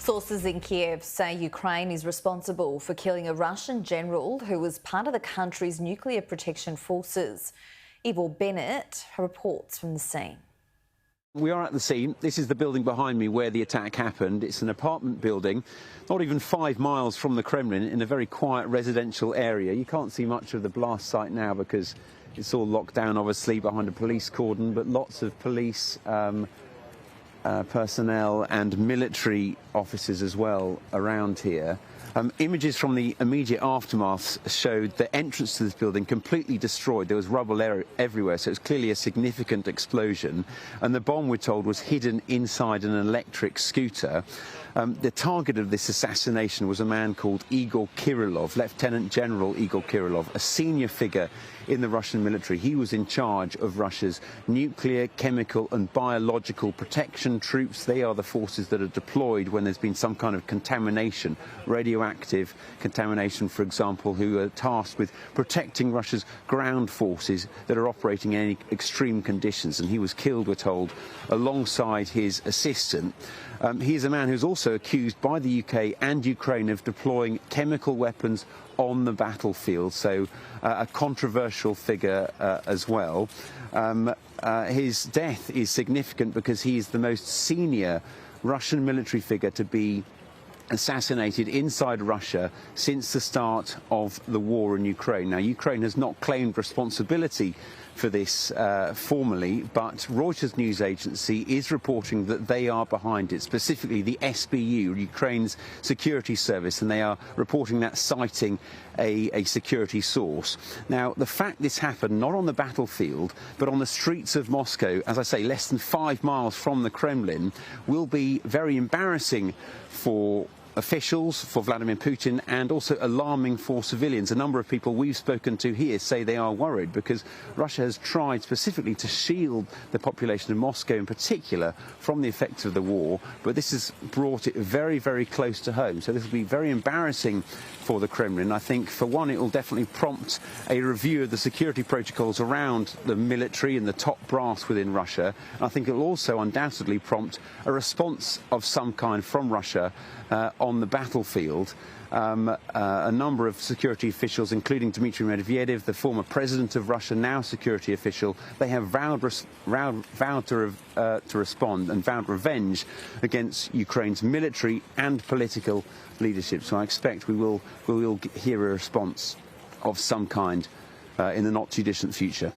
Sources in Kyiv say Ukraine is responsible for killing a Russian general who was part of the country's nuclear protection forces. Ivor Bennett reports from the scene. We are at the scene. This is the building behind me where the attack happened. It's an apartment building, not even 5 miles from the Kremlin, in a very quiet residential area. You can't see much of the blast site now because it's all locked down, obviously, behind a police cordon, but lots of police personnel and military officers as well around here. Images from the immediate aftermath showed the entrance to this building completely destroyed. There was rubble everywhere, so it was clearly a significant explosion. And the bomb, we're told, was hidden inside an electric scooter. The target of this assassination was a man called Igor Kirillov, Lieutenant General Igor Kirillov, a senior figure in the Russian military. He was in charge of Russia's nuclear, chemical and biological protection troops. They are the forces that are deployed when there's been some kind of contamination, radioactive contamination, for example, who are tasked with protecting Russia's ground forces that are operating in any extreme conditions. And he was killed, we're told, alongside his assistant. He is a man who's also accused by the UK and Ukraine of deploying chemical weapons on the battlefield, so a controversial figure as well. His death is significant because he is the most senior Russian military figure to be assassinated inside Russia since the start of the war in Ukraine. Now, Ukraine has not claimed responsibility for this formally, but Reuters news agency is reporting that they are behind it, specifically the SBU, Ukraine's security service, and they are reporting that, citing a security source. Now, the fact this happened not on the battlefield, but on the streets of Moscow, as I say, less than 5 miles from the Kremlin, will be very embarrassing for officials, for Vladimir Putin, and also alarming for civilians. A number of people we've spoken to here say they are worried because Russia has tried specifically to shield the population of Moscow in particular from the effects of the war, but this has brought it very, very close to home. So this will be very embarrassing for the Kremlin. I think, for one, it will definitely prompt a review of the security protocols around the military and the top brass within Russia. And I think it will also undoubtedly prompt a response of some kind from Russia on the battlefield. A number of security officials, including Dmitry Medvedev, the former president of Russia, now security official, they have vowed to respond and vowed revenge against Ukraine's military and political leadership. So I expect we will hear a response of some kind in the not too distant future.